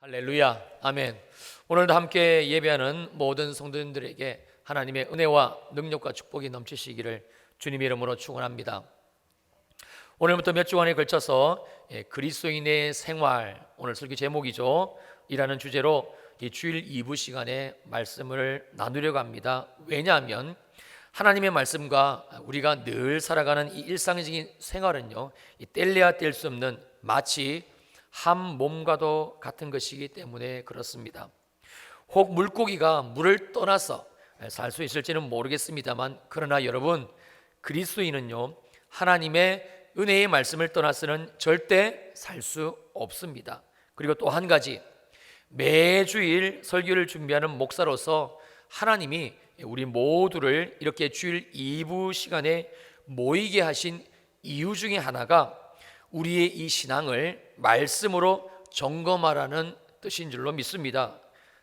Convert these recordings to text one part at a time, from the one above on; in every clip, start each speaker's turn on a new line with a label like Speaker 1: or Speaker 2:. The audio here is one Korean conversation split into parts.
Speaker 1: 할렐루야, 아멘. 오늘도 함께 예배하는 모든 성도님들에게 하나님의 은혜와 능력과 축복이 넘치시기를 주님의 이름으로 축원합니다. 오늘부터 몇 주간에 걸쳐서 그리스도인의 생활, 오늘 설교 제목이죠, 이라는 주제로 이 주일 2부 시간에 말씀을 나누려고 합니다. 왜냐하면 하나님의 말씀과 우리가 늘 살아가는 이 일상적인 생활은요, 이 뗄래야 뗄 수 없는 마치 한 몸과도 같은 것이기 때문에 그렇습니다. 혹 물고기가 물을 떠나서 살 수 있을지는 모르겠습니다만, 그러나 여러분, 그리스도인은요, 하나님의 은혜의 말씀을 떠나서는 절대 살 수 없습니다. 그리고 또 한 가지, 매주일 설교를 준비하는 목사로서 하나님이 우리 모두를 이렇게 주일 2부 시간에 모이게 하신 이유 중에 하나가 우리의 이 신앙을 말씀으로 점검하라는 뜻인 줄로 믿습니다.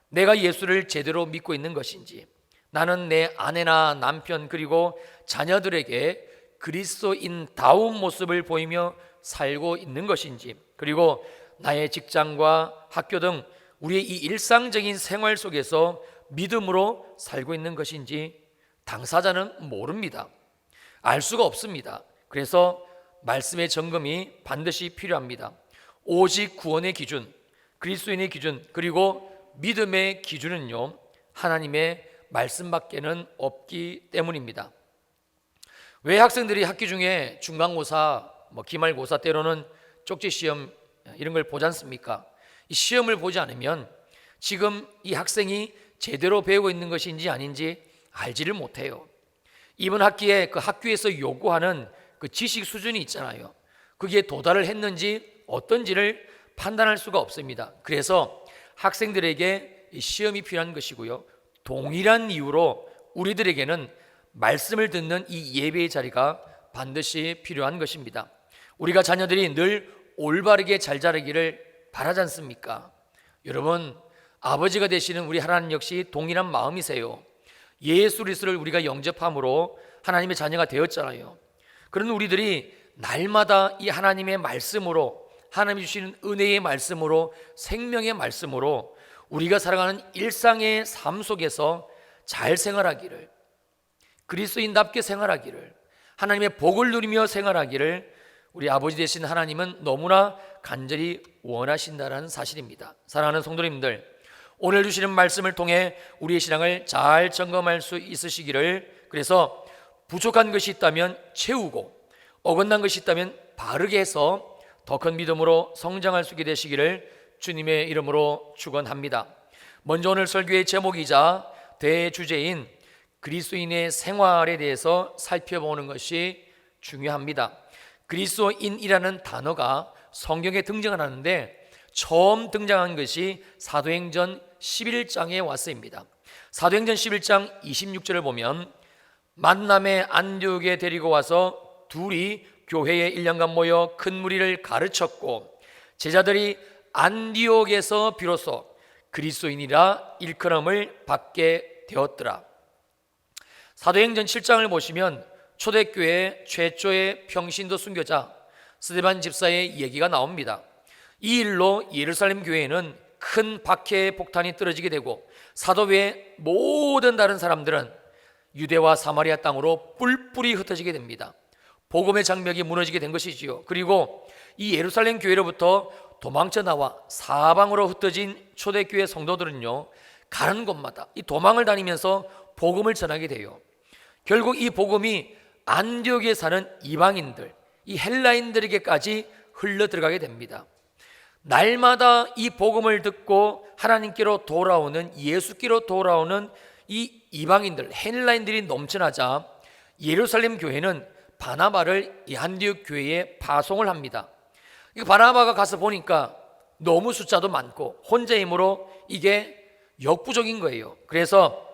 Speaker 1: 내가 예수를 제대로 믿고 있는 것인지, 나는 내 아내나 남편 그리고 자녀들에게 그리스도인다운 모습을 보이며 살고 있는 것인지, 그리고 나의 직장과 학교 등 우리의 이 일상적인 생활 속에서 믿음으로 살고 있는 것인지 당사자는 모릅니다. 알 수가 없습니다. 그래서 말씀의 점검이 반드시 필요합니다. 오직 구원의 기준, 그리스도인의 기준, 그리고 믿음의 기준은요, 하나님의 말씀밖에는 없기 때문입니다. 왜 학생들이 학기 중에 중간고사, 기말고사, 때로는 쪽지시험 이런 걸 보지 않습니까? 이 시험을 보지 않으면 지금 이 학생이 제대로 배우고 있는 것인지 아닌지 알지를 못해요. 이번 학기에 그 학교에서 요구하는 그 지식 수준이 있잖아요. 그게 도달을 했는지 어떤지를 판단할 수가 없습니다. 그래서 학생들에게 시험이 필요한 것이고요, 동일한 이유로 우리들에게는 말씀을 듣는 이 예배의 자리가 반드시 필요한 것입니다. 우리가 자녀들이 늘 올바르게 잘 자라기를 바라지 않습니까? 여러분, 아버지가 되시는 우리 하나님 역시 동일한 마음이세요. 예수 그리스도를 우리가 영접함으로 하나님의 자녀가 되었잖아요. 그런 우리들이 날마다 이 하나님의 말씀으로, 하나님이 주시는 은혜의 말씀으로, 생명의 말씀으로 우리가 살아가는 일상의 삶 속에서 잘 생활하기를, 그리스도인답게 생활하기를, 하나님의 복을 누리며 생활하기를 우리 아버지 되신 하나님은 너무나 간절히 원하신다는 사실입니다. 사랑하는 성도님들, 오늘 주시는 말씀을 통해 우리의 신앙을 잘 점검할 수 있으시기를, 그래서 부족한 것이 있다면 채우고 어긋난 것이 있다면 바르게 해서 더 큰 믿음으로 성장할 수 있게 되시기를 주님의 이름으로 축원합니다. 먼저 오늘 설교의 제목이자 대주제인 그리스도인의 생활에 대해서 살펴보는 것이 중요합니다. 그리스도인이라는 단어가 성경에 등장을 하는데 처음 등장한 것이 사도행전 11장에 왔습니다. 사도행전 11장 26절을 보면, 만남의 안디옥에 데리고 와서 둘이 교회에 1년간 모여 큰 무리를 가르쳤고, 제자들이 안디옥에서 비로소 그리스도인이라 일컬음을 받게 되었더라. 사도행전 7장을 보시면 초대교회 최초의 평신도 순교자 스데반 집사의 얘기가 나옵니다. 이 일로 예루살렘 교회에는 큰 박해의 폭탄이 떨어지게 되고, 사도 외의 모든 다른 사람들은 유대와 사마리아 땅으로 뿔뿔이 흩어지게 됩니다. 복음의 장벽이 무너지게 된 것이지요. 그리고 이 예루살렘 교회로부터 도망쳐 나와 사방으로 흩어진 초대교회 성도들은요, 가는 곳마다 이 도망을 다니면서 복음을 전하게 돼요. 결국 이 복음이 안디옥에 사는 이방인들, 이 헬라인들에게까지 흘러 들어가게 됩니다. 날마다 이 복음을 듣고 하나님께로 돌아오는, 예수께로 돌아오는 이 이방인들, 헬라인들이 넘쳐나자 예루살렘 교회는 바나바를 이 안디옥 교회에 파송을 합니다. 바나바가 가서 보니까 너무 숫자도 많고 혼자 힘으로 이게 역부족인 거예요. 그래서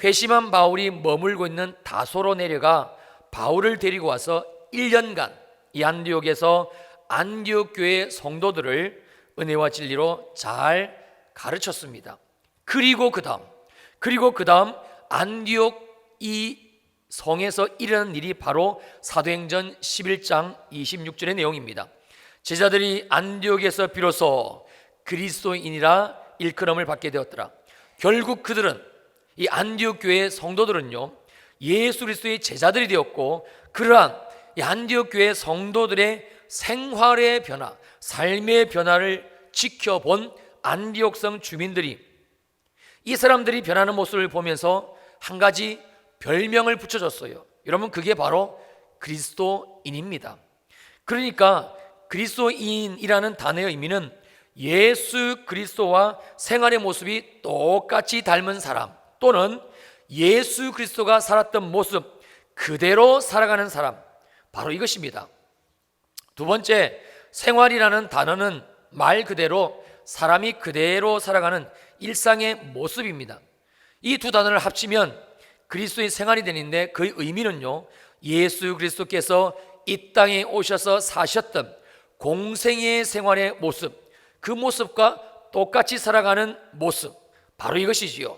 Speaker 1: 회심한 바울이 머물고 있는 다소로 내려가 바울을 데리고 와서 1년간 이 안디옥에서 안디옥 교회 성도들을 은혜와 진리로 잘 가르쳤습니다. 그리고 그 다음 안디옥 이 성에서 일어난 일이 바로 사도행전 11장 26절의 내용입니다. 제자들이 안디옥에서 비로소 그리스도인이라 일컬음을 받게 되었더라. 결국 그들은, 이 안디옥 교회의 성도들은요, 예수 그리스도의 제자들이 되었고, 그러한 이 안디옥 교회 성도들의 생활의 변화, 삶의 변화를 지켜본 안디옥성 주민들이 이 사람들이 변하는 모습을 보면서 한 가지 별명을 붙여줬어요. 여러분, 그게 바로 그리스도인입니다. 그러니까 그리스도인이라는 단어의 의미는 예수 그리스도와 생활의 모습이 똑같이 닮은 사람, 또는 예수 그리스도가 살았던 모습 그대로 살아가는 사람, 바로 이것입니다. 두 번째, 생활이라는 단어는 말 그대로 사람이 그대로 살아가는 일상의 모습입니다. 이 두 단어를 합치면 그리스도의 생활이 되는데, 그 의미는요, 예수 그리스도께서 이 땅에 오셔서 사셨던 공생의 생활의 모습, 그 모습과 똑같이 살아가는 모습, 바로 이것이지요.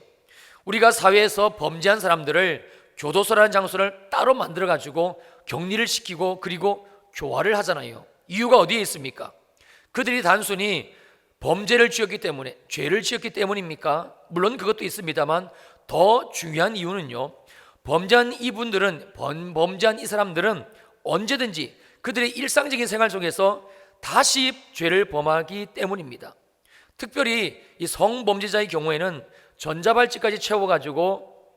Speaker 1: 우리가 사회에서 범죄한 사람들을 교도소라는 장소를 따로 만들어 가지고 격리를 시키고 그리고 교화를 하잖아요. 이유가 어디에 있습니까? 그들이 단순히 범죄를 지었기 때문에, 죄를 지었기 때문입니까? 물론 그것도 있습니다만, 더 중요한 이유는요, 범죄한 이분들은, 범죄한 이 사람들은 언제든지 그들의 일상적인 생활 속에서 다시 죄를 범하기 때문입니다. 특별히 이 성범죄자의 경우에는 전자발찌까지 채워가지고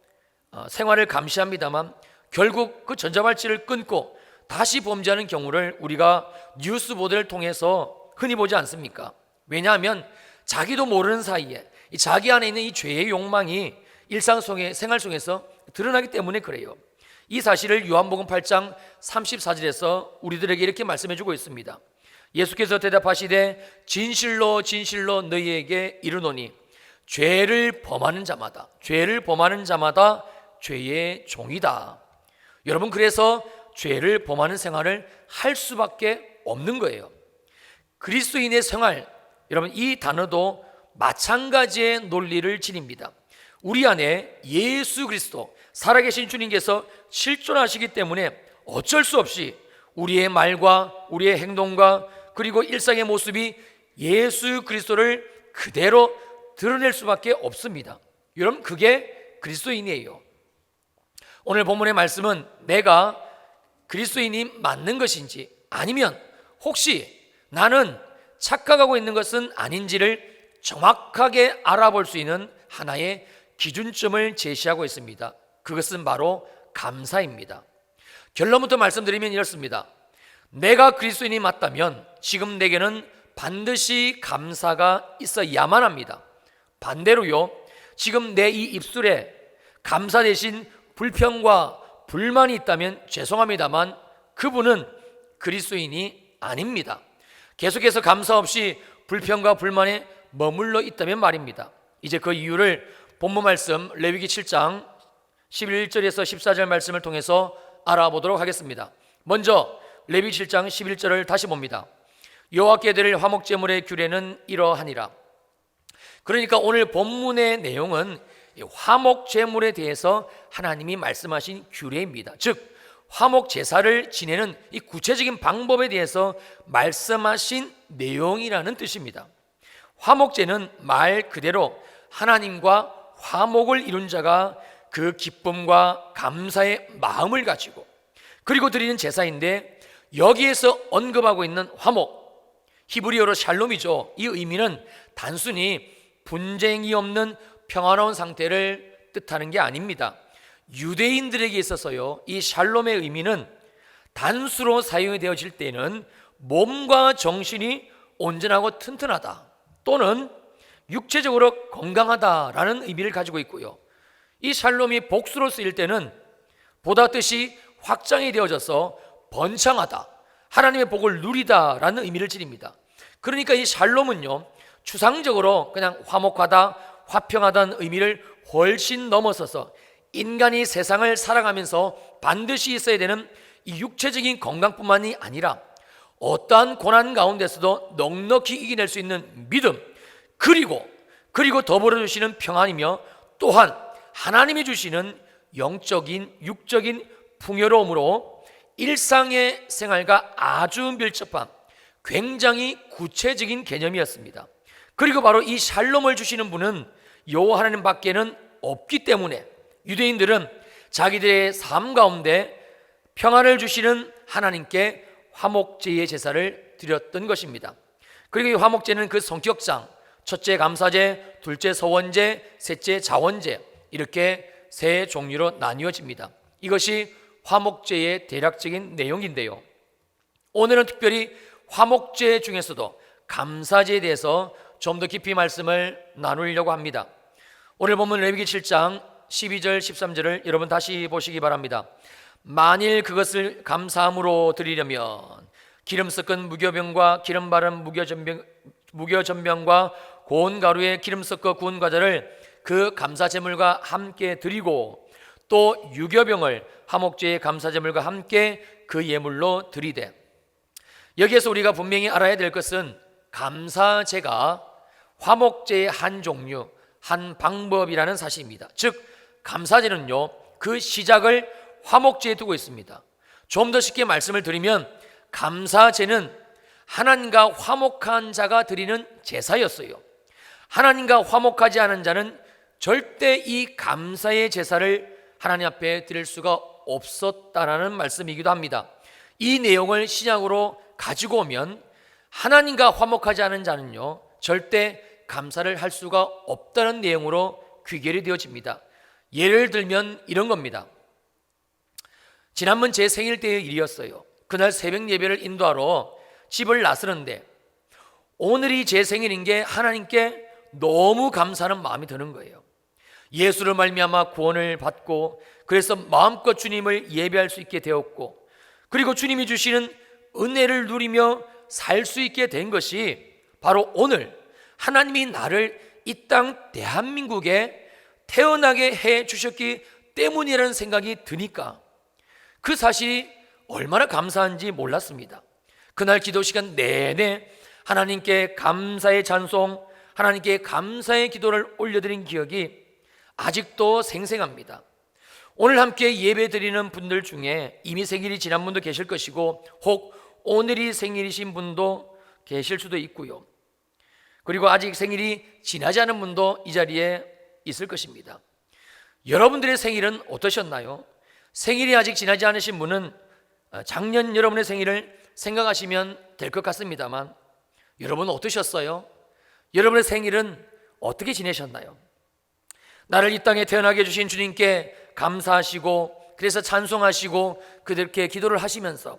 Speaker 1: 생활을 감시합니다만, 결국 그 전자발찌를 끊고 다시 범죄하는 경우를 우리가 뉴스 보도를 통해서 흔히 보지 않습니까? 왜냐하면 자기도 모르는 사이에 이 자기 안에 있는 이 죄의 욕망이 일상 속의 생활 속에서 드러나기 때문에 그래요. 이 사실을 요한복음 8장 34절에서 우리들에게 이렇게 말씀해 주고 있습니다. 예수께서 대답하시되 진실로 진실로 너희에게 이르노니 죄를 범하는 자마다 죄의 종이다. 여러분, 그래서 죄를 범하는 생활을 할 수밖에 없는 거예요. 그리스도인의 생활, 여러분, 이 단어도 마찬가지의 논리를 지닙니다. 우리 안에 예수 그리스도, 살아계신 주님께서 실존하시기 때문에 어쩔 수 없이 우리의 말과 우리의 행동과 그리고 일상의 모습이 예수 그리스도를 그대로 드러낼 수밖에 없습니다. 여러분, 그게 그리스도인이에요. 오늘 본문의 말씀은 내가 그리스도인이 맞는 것인지, 아니면 혹시 나는 착각하고 있는 것은 아닌지를 정확하게 알아볼 수 있는 하나의 기준점을 제시하고 있습니다. 그것은 바로 감사입니다. 결론부터 말씀드리면 이렇습니다. 내가 그리스도인이 맞다면 지금 내게는 반드시 감사가 있어야만 합니다. 반대로요, 지금 내 이 입술에 감사 대신 불평과 불만이 있다면 죄송합니다만 그분은 그리스도인이 아닙니다. 계속해서 감사 없이 불평과 불만에 머물러 있다면 말입니다. 이제 그 이유를 본문 말씀 레위기 7장 11절에서 14절 말씀을 통해서 알아보도록 하겠습니다. 먼저 레위기 7장 11절을 다시 봅니다. 여호와께 드릴 화목 제물의 규례는 이러하니라. 그러니까 오늘 본문의 내용은 화목 제물에 대해서 하나님이 말씀하신 규례입니다. 즉 화목 제사를 지내는 이 구체적인 방법에 대해서 말씀하신 내용이라는 뜻입니다. 화목제는 말 그대로 하나님과 화목을 이룬 자가 그 기쁨과 감사의 마음을 가지고 그리고 드리는 제사인데, 여기에서 언급하고 있는 화목, 히브리어로 샬롬이죠. 이 의미는 단순히 분쟁이 없는 평화로운 상태를 뜻하는 게 아닙니다. 유대인들에게 있어서요, 이 샬롬의 의미는 단수로 사용이 되어질 때는 몸과 정신이 온전하고 튼튼하다, 또는 육체적으로 건강하다라는 의미를 가지고 있고요. 이 샬롬이 복수로 쓰일 때는 보다 뜻이 확장이 되어져서 번창하다, 하나님의 복을 누리다라는 의미를 지닙니다. 그러니까 이 샬롬은요, 추상적으로 그냥 화목하다, 화평하다는 의미를 훨씬 넘어서서 인간이 세상을 살아가면서 반드시 있어야 되는 이 육체적인 건강뿐만이 아니라 어떠한 고난 가운데서도 넉넉히 이겨낼 수 있는 믿음, 그리고 더불어 주시는 평안이며, 또한 하나님이 주시는 영적인 육적인 풍요로움으로 일상의 생활과 아주 밀접한 굉장히 구체적인 개념이었습니다. 그리고 바로 이 샬롬을 주시는 분은 여호와 하나님 밖에는 없기 때문에 유대인들은 자기들의 삶 가운데 평안을 주시는 하나님께 화목제의 제사를 드렸던 것입니다. 그리고 이 화목제는 그 성격상 첫째 감사제, 둘째 서원제, 셋째 자원제, 이렇게 세 종류로 나뉘어집니다. 이것이 화목제의 대략적인 내용인데요, 오늘은 특별히 화목제 중에서도 감사제에 대해서 좀 더 깊이 말씀을 나누려고 합니다. 오늘 본문 레위기 7장 12절 13절을 여러분 다시 보시기 바랍니다. 만일 그것을 감사함으로 드리려면 기름 섞은 무교병과 기름 바른 무교전병과 고운 가루에 기름 섞어 구운 과자를 그 감사제물과 함께 드리고 또 유교병을 화목제의 감사제물과 함께 그 예물로 드리되. 여기에서 우리가 분명히 알아야 될 것은 감사제가 화목제의 한 종류, 한 방법이라는 사실입니다. 즉 감사제는요, 그 시작을 화목제에 두고 있습니다. 좀 더 쉽게 말씀을 드리면 감사제는 하나님과 화목한 자가 드리는 제사였어요. 하나님과 화목하지 않은 자는 절대 이 감사의 제사를 하나님 앞에 드릴 수가 없었다라는 말씀이기도 합니다. 이 내용을 신약으로 가지고 오면 하나님과 화목하지 않은 자는요, 절대 감사를 할 수가 없다는 내용으로 귀결이 되어집니다. 예를 들면 이런 겁니다. 지난번 제 생일 때의 일이었어요. 그날 새벽 예배를 인도하러 집을 나서는데 오늘이 제 생일인 게 하나님께 너무 감사하는 마음이 드는 거예요. 예수를 말미암아 구원을 받고 그래서 마음껏 주님을 예배할 수 있게 되었고, 그리고 주님이 주시는 은혜를 누리며 살 수 있게 된 것이 바로 오늘 하나님이 나를 이 땅 대한민국에 태어나게 해 주셨기 때문이라는 생각이 드니까 그 사실이 얼마나 감사한지 몰랐습니다. 그날 기도 시간 내내 하나님께 감사의 찬송, 하나님께 감사의 기도를 올려드린 기억이 아직도 생생합니다. 오늘 함께 예배 드리는 분들 중에 이미 생일이 지난 분도 계실 것이고 혹 오늘이 생일이신 분도 계실 수도 있고요, 그리고 아직 생일이 지나지 않은 분도 이 자리에 있을 것입니다. 여러분들의 생일은 어떠셨나요? 생일이 아직 지나지 않으신 분은 작년 여러분의 생일을 생각하시면 될 것 같습니다만, 여러분은 어떠셨어요? 여러분의 생일은 어떻게 지내셨나요? 나를 이 땅에 태어나게 해주신 주님께 감사하시고 그래서 찬송하시고 그들께 기도를 하시면서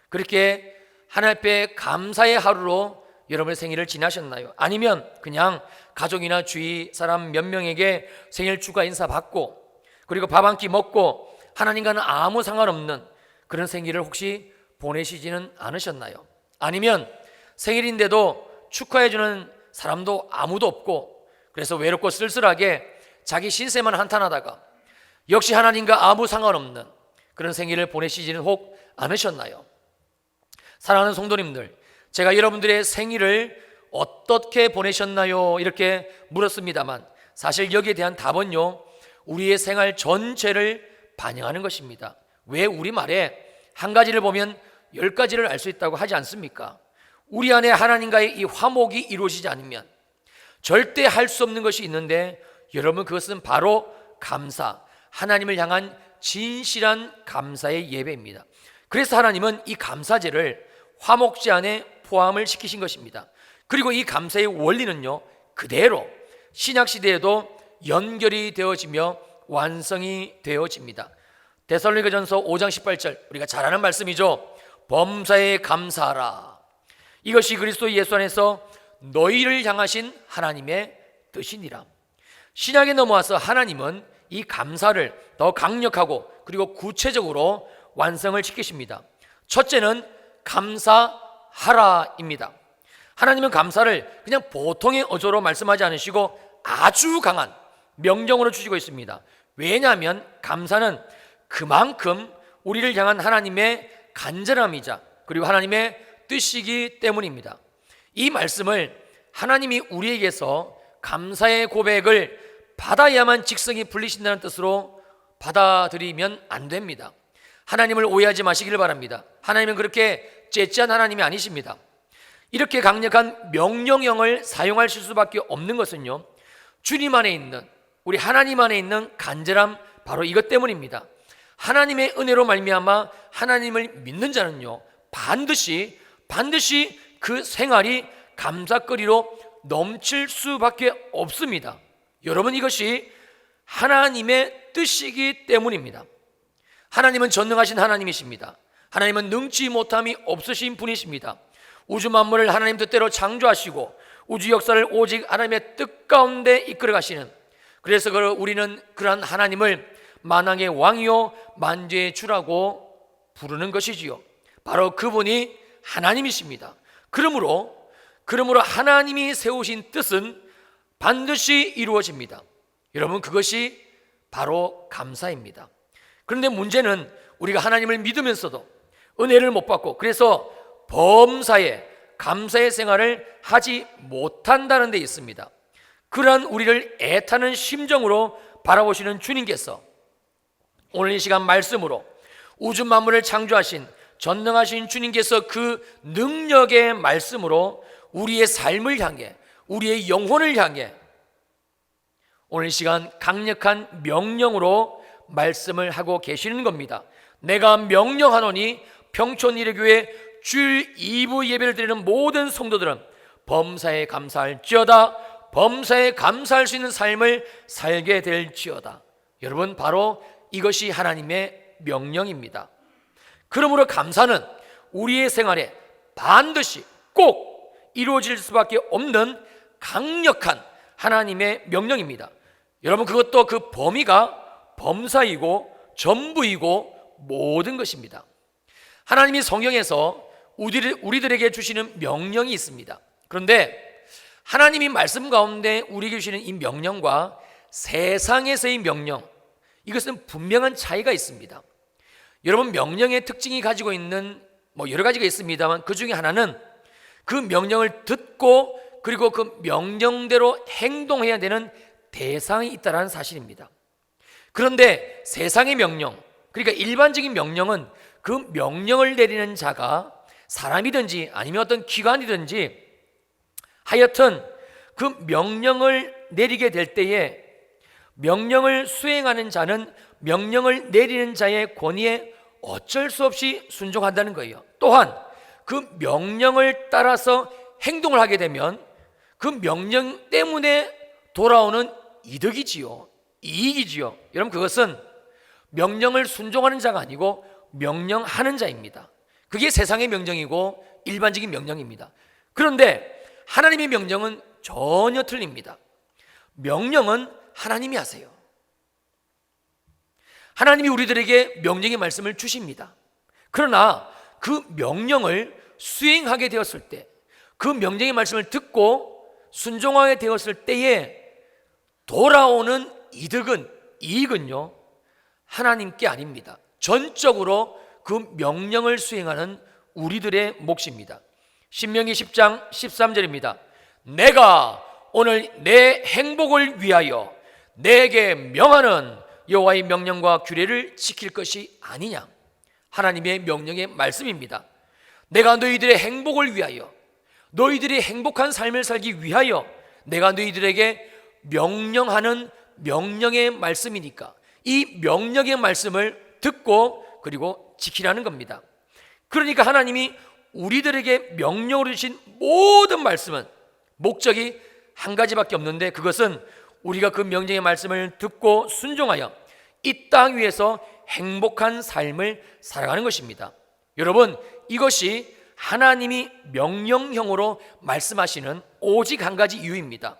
Speaker 1: 그렇게 하나님 앞에 감사의 하루로 여러분의 생일을 지나셨나요? 아니면 그냥 가족이나 주위 사람 몇 명에게 생일 축하 인사 받고 그리고 밥 한 끼 먹고 하나님과는 아무 상관없는 그런 생일을 혹시 보내시지는 않으셨나요? 아니면 생일인데도 축하해주는 사람도 아무도 없고 그래서 외롭고 쓸쓸하게 자기 신세만 한탄하다가 역시 하나님과 아무 상관없는 그런 생일을 보내시지는 혹 않으셨나요? 사랑하는 성도님들, 제가 여러분들의 생일을 어떻게 보내셨나요? 이렇게 물었습니다만 사실 여기에 대한 답은요, 우리의 생활 전체를 반영하는 것입니다. 왜 우리말에 한 가지를 보면 10가지를 알 수 있다고 하지 않습니까? 우리 안에 하나님과의 이 화목이 이루어지지 않으면 절대 할 수 없는 것이 있는데, 여러분 그것은 바로 감사, 하나님을 향한 진실한 감사의 예배입니다. 그래서 하나님은 이 감사제를 화목제 안에 포함을 시키신 것입니다. 그리고 이 감사의 원리는요, 그대로 신약시대에도 연결이 되어지며 완성이 되어집니다. 데살로니가전서 5장 18절, 우리가 잘 아는 말씀이죠. 범사에 감사하라. 이것이 그리스도 예수 안에서 너희를 향하신 하나님의 뜻이니라. 신약에 넘어와서 하나님은 이 감사를 더 강력하고 그리고 구체적으로 완성을 시키십니다. 첫째는 감사하라입니다. 하나님은 감사를 그냥 보통의 어조로 말씀하지 않으시고 아주 강한 명령으로 주시고 있습니다. 왜냐하면 감사는 그만큼 우리를 향한 하나님의 간절함이자 그리고 하나님의 뜻이기 때문입니다. 이 말씀을 하나님이 우리에게서 감사의 고백을 받아야만 직성이 풀리신다는 뜻으로 받아들이면 안 됩니다. 하나님을 오해하지 마시길 바랍니다. 하나님은 그렇게 째째한 하나님이 아니십니다. 이렇게 강력한 명령형을 사용하실 수밖에 없는 것은요, 주님 안에 있는, 우리 하나님 안에 있는 간절함, 바로 이것 때문입니다. 하나님의 은혜로 말미암아 하나님을 믿는 자는요, 반드시 그 생활이 감사거리로 넘칠 수밖에 없습니다. 여러분, 이것이 하나님의 뜻이기 때문입니다. 하나님은 전능하신 하나님이십니다. 하나님은 능치 못함이 없으신 분이십니다. 우주 만물을 하나님 뜻대로 창조하시고 우주 역사를 오직 하나님의 뜻 가운데 이끌어 가시는, 그래서 우리는 그러한 하나님을 만왕의 왕이요 만주의 주라고 부르는 것이지요. 바로 그분이 하나님이십니다. 그러므로 하나님이 세우신 뜻은 반드시 이루어집니다. 여러분, 그것이 바로 감사입니다. 그런데 문제는 우리가 하나님을 믿으면서도 은혜를 못 받고, 그래서 범사에 감사의 생활을 하지 못한다는 데 있습니다. 그러한 우리를 애타는 심정으로 바라보시는 주님께서 오늘 이 시간 말씀으로 우주 만물을 창조하신 전능하신 주님께서 그 능력의 말씀으로 우리의 삶을 향해, 우리의 영혼을 향해 오늘 이 시간 강력한 명령으로 말씀을 하고 계시는 겁니다. 내가 명령하노니 평촌일회교회 주일 2부 예배를 드리는 모든 성도들은 범사에 감사할지어다, 범사에 감사할 수 있는 삶을 살게 될지어다. 여러분, 바로 이것이 하나님의 명령입니다. 그러므로 감사는 우리의 생활에 반드시 꼭 이루어질 수밖에 없는 강력한 하나님의 명령입니다. 여러분, 그것도 그 범위가 범사이고 전부이고 모든 것입니다. 하나님이 성경에서 우리들에게 주시는 명령이 있습니다. 그런데 하나님이 말씀 가운데 우리에게 주시는 이 명령과 세상에서의 명령, 이것은 분명한 차이가 있습니다. 여러분, 명령의 특징이 가지고 있는 여러 가지가 있습니다만, 그 중에 하나는 그 명령을 듣고 그리고 그 명령대로 행동해야 되는 대상이 있다는 사실입니다. 그런데 세상의 명령, 그러니까 일반적인 명령은 그 명령을 내리는 자가 사람이든지 아니면 어떤 기관이든지 하여튼 그 명령을 내리게 될 때에 명령을 수행하는 자는 명령을 내리는 자의 권위에 어쩔 수 없이 순종한다는 거예요. 또한 그 명령을 따라서 행동을 하게 되면 그 명령 때문에 돌아오는 이득이지요, 이익이지요. 여러분, 그것은 명령을 순종하는 자가 아니고 명령하는 자입니다. 그게 세상의 명령이고 일반적인 명령입니다. 그런데 하나님의 명령은 전혀 틀립니다. 명령은 하나님이 하세요. 하나님이 우리들에게 명령의 말씀을 주십니다. 그러나 그 명령을 수행하게 되었을 때, 그 명령의 말씀을 듣고 순종하게 되었을 때에 돌아오는 이익은요, 하나님께 아닙니다. 전적으로 그 명령을 수행하는 우리들의 몫입니다. 신명기 10장 13절입니다. 내가 오늘 내 행복을 위하여 내게 명하는 여호와의 명령과 규례를 지킬 것이 아니냐. 하나님의 명령의 말씀입니다. 내가 너희들의 행복을 위하여, 너희들이 행복한 삶을 살기 위하여 내가 너희들에게 명령하는 명령의 말씀이니까 이 명령의 말씀을 듣고 그리고 지키라는 겁니다. 그러니까 하나님이 우리들에게 명령으로 주신 모든 말씀은 목적이 한 가지밖에 없는데, 그것은 우리가 그 명령의 말씀을 듣고 순종하여 이 땅 위에서 행복한 삶을 살아가는 것입니다. 여러분, 이것이 하나님이 명령형으로 말씀하시는 오직 한 가지 이유입니다.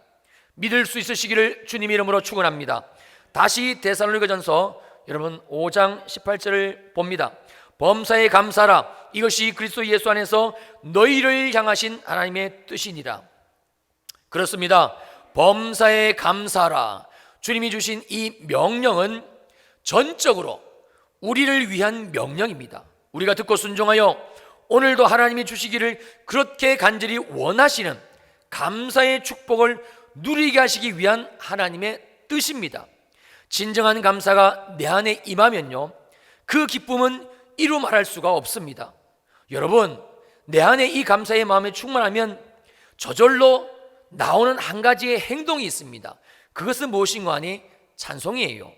Speaker 1: 믿을 수 있으시기를 주님 이름으로 축원합니다. 다시 데살로니가전서 여러분 5장 18절을 봅니다. 범사에 감사라, 이것이 그리스도 예수 안에서 너희를 향하신 하나님의 뜻이니라. 그렇습니다. 범사에 감사라, 주님이 주신 이 명령은 전적으로 우리를 위한 명령입니다. 우리가 듣고 순종하여 오늘도 하나님이 주시기를 그렇게 간절히 원하시는 감사의 축복을 누리게 하시기 위한 하나님의 뜻입니다. 진정한 감사가 내 안에 임하면요, 그 기쁨은 이루 말할 수가 없습니다. 여러분, 내 안에 이 감사의 마음이 충만하면 저절로 나오는 한 가지의 행동이 있습니다. 그것은 무엇인가 하니 찬송이에요.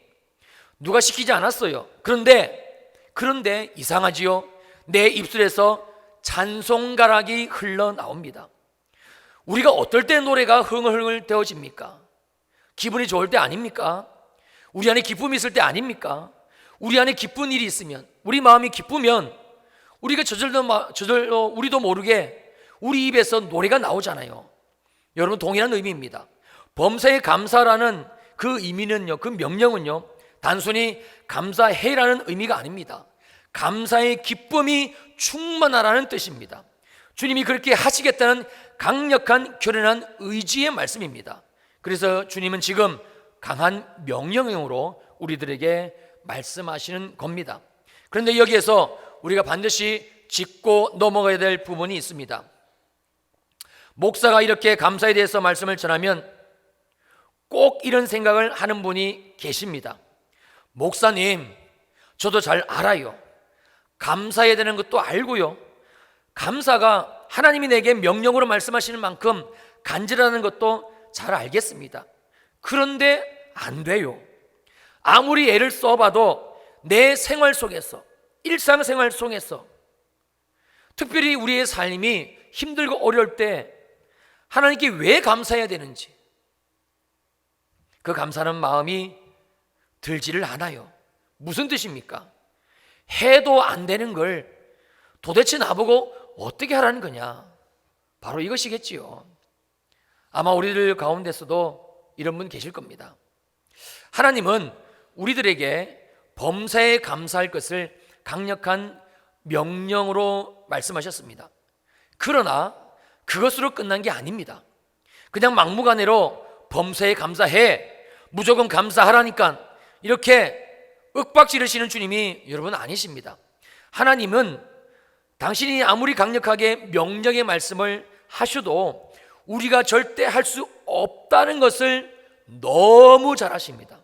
Speaker 1: 누가 시키지 않았어요. 그런데 이상하지요. 내 입술에서 찬송가락이 흘러나옵니다. 우리가 어떨 때 노래가 흥얼흥얼 되어집니까? 기분이 좋을 때 아닙니까? 우리 안에 기쁨이 있을 때 아닙니까? 우리 안에 기쁜 일이 있으면, 우리 마음이 기쁘면 우리가 저절로 우리도 모르게 우리 입에서 노래가 나오잖아요. 여러분, 동일한 의미입니다. 범사에 감사라는 그 의미는요, 그 명령은요, 단순히 감사해라는 의미가 아닙니다. 감사의 기쁨이 충만하라는 뜻입니다. 주님이 그렇게 하시겠다는 강력한 결연한 의지의 말씀입니다. 그래서 주님은 지금 강한 명령으로 우리들에게 말씀하시는 겁니다. 그런데 여기에서 우리가 반드시 짚고 넘어가야 될 부분이 있습니다. 목사가 이렇게 감사에 대해서 말씀을 전하면 꼭 이런 생각을 하는 분이 계십니다. 목사님, 저도 잘 알아요. 감사해야 되는 것도 알고요. 감사가 하나님이 내게 명령으로 말씀하시는 만큼 간절하다는 것도 잘 알겠습니다. 그런데 안 돼요. 아무리 애를 써봐도 내 생활 속에서, 일상생활 속에서, 특별히 우리의 삶이 힘들고 어려울 때 하나님께 왜 감사해야 되는지, 그 감사하는 마음이 들지를 않아요. 무슨 뜻입니까? 해도 안 되는 걸 도대체 나보고 어떻게 하라는 거냐? 바로 이것이겠지요. 아마 우리들 가운데서도 이런 분 계실 겁니다. 하나님은 우리들에게 범사에 감사할 것을 강력한 명령으로 말씀하셨습니다. 그러나 그것으로 끝난 게 아닙니다. 그냥 막무가내로 범사에 감사해, 무조건 감사하라니까 이렇게 윽박 지르시는 주님이 여러분 아니십니다. 하나님은 당신이 아무리 강력하게 명령의 말씀을 하셔도 우리가 절대 할 수 없다는 것을 너무 잘 아십니다.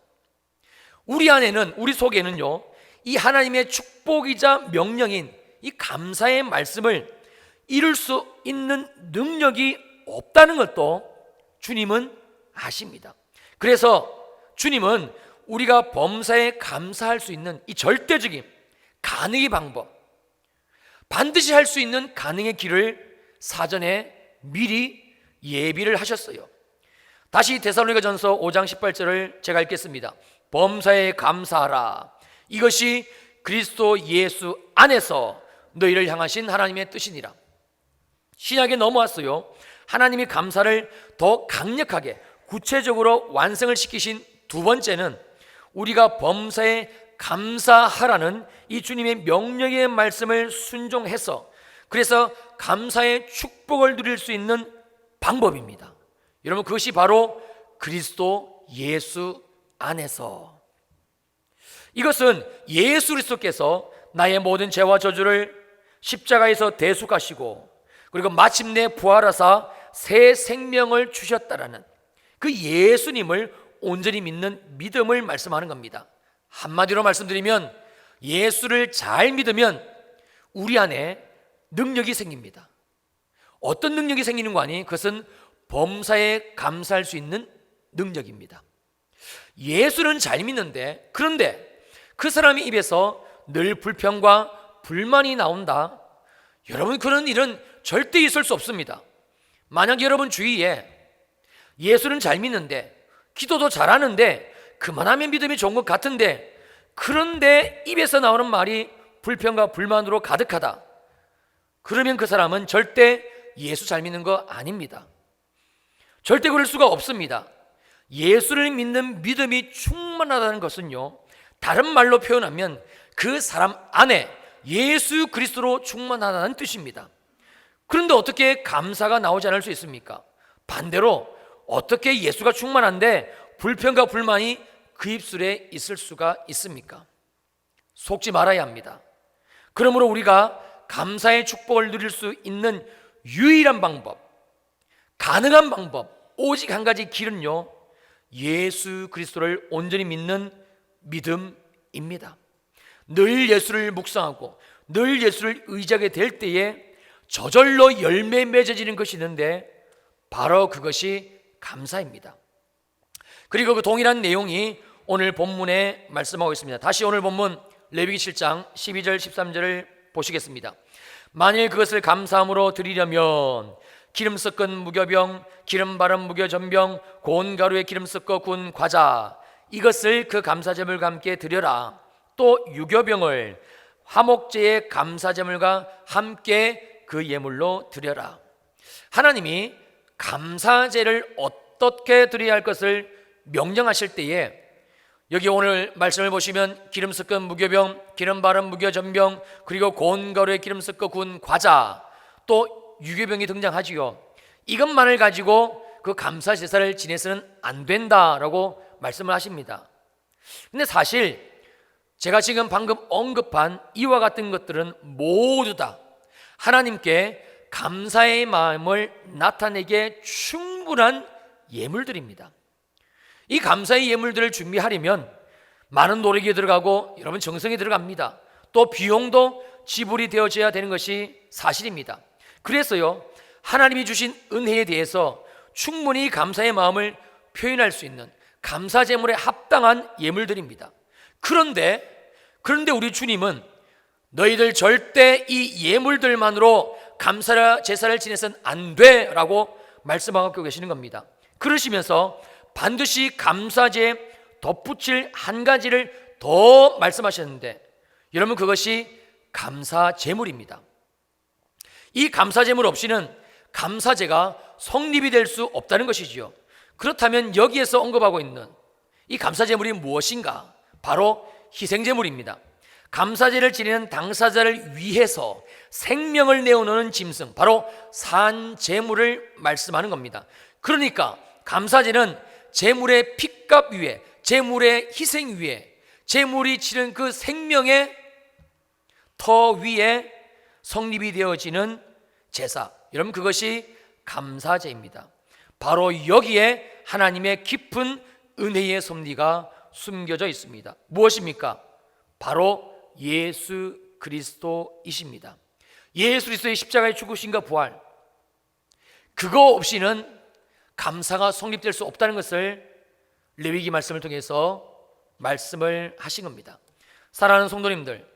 Speaker 1: 우리 안에는, 우리 속에는요, 이 하나님의 축복이자 명령인 이 감사의 말씀을 이룰 수 있는 능력이 없다는 것도 주님은 아십니다. 그래서 주님은 우리가 범사에 감사할 수 있는 이 절대적인 가능의 방법, 반드시 할 수 있는 가능의 길을 사전에 미리 예비를 하셨어요. 다시 데살로니가전서 5장 18절을 제가 읽겠습니다. 범사에 감사하라. 이것이 그리스도 예수 안에서 너희를 향하신 하나님의 뜻이니라. 신약에 넘어왔어요. 하나님이 감사를 더 강력하게 구체적으로 완성을 시키신 두 번째는 우리가 범사에 감사하라는 이 주님의 명령의 말씀을 순종해서, 그래서 감사의 축복을 누릴 수 있는 방법입니다. 여러분, 그것이 바로 그리스도 예수 안에서, 이것은 예수 그리스도께서 나의 모든 죄와 저주를 십자가에서 대속하시고 그리고 마침내 부활하사 새 생명을 주셨다라는 그 예수님을 온전히 믿는 믿음을 말씀하는 겁니다. 한마디로 말씀드리면 예수를 잘 믿으면 우리 안에 능력이 생깁니다. 어떤 능력이 생기는 거 아니? 그것은 범사에 감사할 수 있는 능력입니다. 예수는 잘 믿는데, 그런데 그 사람의 입에서 늘 불평과 불만이 나온다. 여러분, 그런 일은 절대 있을 수 없습니다. 만약 여러분 주위에 예수는 잘 믿는데, 기도도 잘하는데, 그만하면 믿음이 좋은 것 같은데, 그런데 입에서 나오는 말이 불평과 불만으로 가득하다. 그러면 그 사람은 절대 예수 잘 믿는 거 아닙니다. 절대 그럴 수가 없습니다. 예수를 믿는 믿음이 충만하다는 것은요, 다른 말로 표현하면 그 사람 안에 예수 그리스도로 충만하다는 뜻입니다. 그런데 어떻게 감사가 나오지 않을 수 있습니까? 반대로 어떻게 예수가 충만한데 불평과 불만이 그 입술에 있을 수가 있습니까? 속지 말아야 합니다. 그러므로 우리가 감사의 축복을 누릴 수 있는 유일한 방법, 가능한 방법, 오직 한 가지 길은요, 예수 그리스도를 온전히 믿는 믿음입니다. 늘 예수를 묵상하고 늘 예수를 의지하게 될 때에 저절로 열매 맺어지는 것이 있는데 바로 그것이 감사입니다. 그리고 그 동일한 내용이 오늘 본문에 말씀하고 있습니다. 다시 오늘 본문 레위기 7장 12절 13절을 보시겠습니다. 만일 그것을 감사함으로 드리려면 기름 섞은 무교병, 기름 바른 무교전병, 고운 가루에 기름 섞어 구운 과자, 이것을 그 감사제물과 함께 드려라. 또 유교병을 화목제의 감사제물과 함께 그 예물로 드려라. 하나님이 감사제를 어떻게 드려야 할 것을 명령하실 때에 여기 오늘 말씀을 보시면 기름 섞은 무교병, 기름 바른 무교전병, 그리고 고운 가루에 기름 섞어 구운 과자, 또 유교병이 등장하지요. 이것만을 가지고 그 감사 제사를 지내서는 안 된다라고 말씀을 하십니다. 근데 사실 제가 지금 방금 언급한 이와 같은 것들은 모두 다 하나님께 감사의 마음을 나타내기에 충분한 예물들입니다. 이 감사의 예물들을 준비하려면 많은 노력이 들어가고 여러분 정성이 들어갑니다. 또 비용도 지불이 되어져야 되는 것이 사실입니다. 그래서요, 하나님이 주신 은혜에 대해서 충분히 감사의 마음을 표현할 수 있는 감사 제물에 합당한 예물들입니다. 그런데 우리 주님은 너희들 절대 이 예물들만으로 감사 제사를 지내서는 안 돼라고 말씀하고 계시는 겁니다. 그러시면서 반드시 감사제에 덧붙일 한 가지를 더 말씀하셨는데, 여러분 그것이 감사제물입니다. 이 감사제물 없이는 감사제가 성립이 될 수 없다는 것이지요. 그렇다면 여기에서 언급하고 있는 이 감사제물이 무엇인가? 바로 희생제물입니다. 감사제를 지내는 당사자를 위해서 생명을 내어놓는 짐승, 바로 산제물을 말씀하는 겁니다. 그러니까 감사제는 제물의 핏값 위에, 제물의 희생 위에, 제물이 치른 그 생명의 터 위에 성립이 되어지는 제사, 여러분 그것이 감사제입니다. 바로 여기에 하나님의 깊은 은혜의 섭리가 숨겨져 있습니다. 무엇입니까? 바로 예수 그리스도이십니다. 예수 그리스도의 십자가의 죽으심과 부활, 그거 없이는 감사가 성립될 수 없다는 것을 레위기 말씀을 통해서 말씀을 하신 겁니다. 사랑하는 성도님들,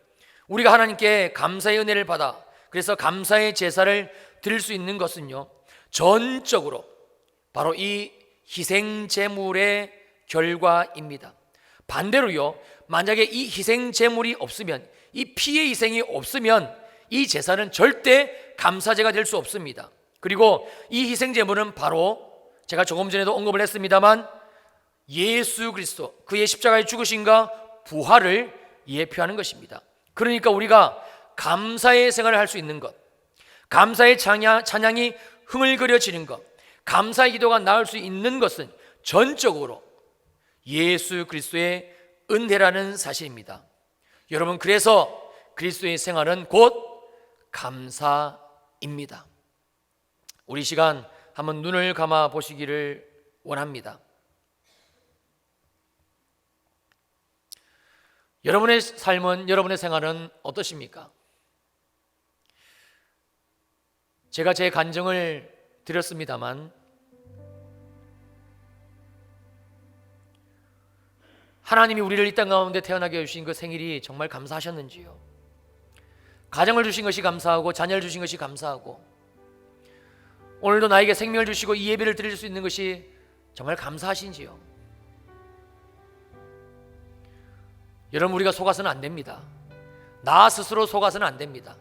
Speaker 1: 우리가 하나님께 감사의 은혜를 받아 그래서 감사의 제사를 드릴 수 있는 것은요, 전적으로 바로 이 희생제물의 결과입니다. 반대로요, 만약에 이 희생제물이 없으면, 이 피의 희생이 없으면 이 제사는 절대 감사제가 될 수 없습니다. 그리고 이 희생제물은 바로 제가 조금 전에도 언급을 했습니다만 예수 그리스도, 그의 십자가의 죽으심과 부활을 예표하는 것입니다. 그러니까 우리가 감사의 생활을 할 수 있는 것, 감사의 찬양이 흥을거려지는 것, 감사의 기도가 나올 수 있는 것은 전적으로 예수 그리스도의 은혜라는 사실입니다. 여러분, 그래서 그리스도의 생활은 곧 감사입니다. 우리 시간 한번 눈을 감아 보시기를 원합니다. 여러분의 삶은, 여러분의 생활은 어떠십니까? 제가 제 간증을 드렸습니다만 하나님이 우리를 이 땅 가운데 태어나게 해주신 그 생일이 정말 감사하셨는지요? 가정을 주신 것이 감사하고 자녀를 주신 것이 감사하고 오늘도 나에게 생명을 주시고 이 예배를 드릴 수 있는 것이 정말 감사하신지요? 여러분, 우리가 속아서는 안 됩니다. 나 스스로 속아서는 안 됩니다.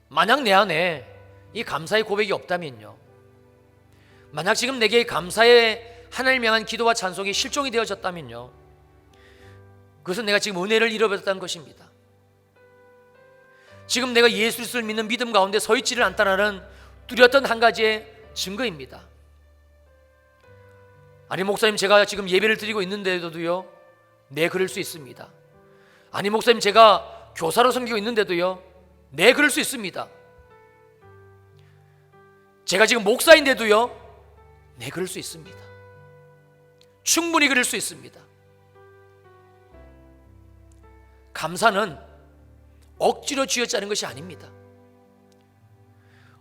Speaker 1: 만약 내 안에 이 감사의 고백이 없다면요, 만약 지금 내게 감사의 하나님을 향한 기도와 찬송이 실종이 되어졌다면요, 그것은 내가 지금 은혜를 잃어버렸다는 것입니다. 지금 내가 예수 그리스도를 믿는 믿음 가운데 서 있지를 않다는 뚜렷한 한 가지의 증거입니다. 아니 목사님, 제가 지금 예배를 드리고 있는데도요, 네, 그럴 수 있습니다. 아니 목사님, 제가 교사로 섬기고 있는데도요, 네, 그럴 수 있습니다. 제가 지금 목사인데도요, 네, 그럴 수 있습니다. 충분히 그럴 수 있습니다. 감사는 억지로 쥐어짜는 것이 아닙니다.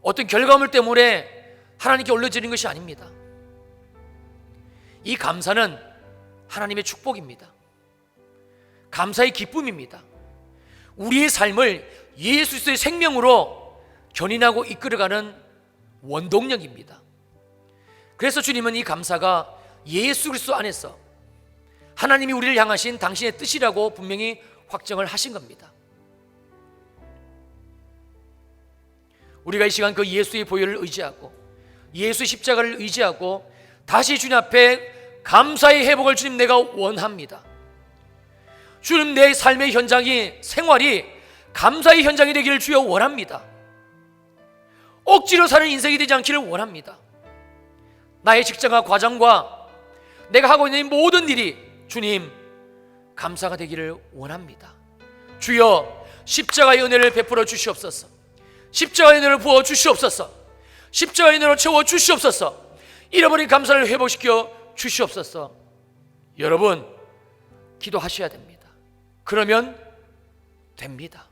Speaker 1: 어떤 결과물 때문에 하나님께 올려드리는 것이 아닙니다. 이 감사는 하나님의 축복입니다. 감사의 기쁨입니다. 우리의 삶을 예수 그리스도의 생명으로 견인하고 이끌어가는 원동력입니다. 그래서 주님은 이 감사가 예수 그리스도 안에서 하나님이 우리를 향하신 당신의 뜻이라고 분명히 확정을 하신 겁니다. 우리가 이 시간 그 예수의 보혈을 의지하고 예수의 십자가를 의지하고 다시 주님 앞에 감사의 회복을 주님 내가 원합니다. 주님 내 삶의 현장이 생활이 감사의 현장이 되기를 주여 원합니다. 억지로 사는 인생이 되지 않기를 원합니다. 나의 직장과 과정과 내가 하고 있는 모든 일이 주님 감사가 되기를 원합니다. 주여 십자가의 은혜를 베풀어 주시옵소서. 십자가의 은혜를 부어 주시옵소서. 십자가의 은혜로 채워 주시옵소서. 잃어버린 감사를 회복시켜 주시옵소서. 여러분 기도하셔야 됩니다. 그러면 됩니다.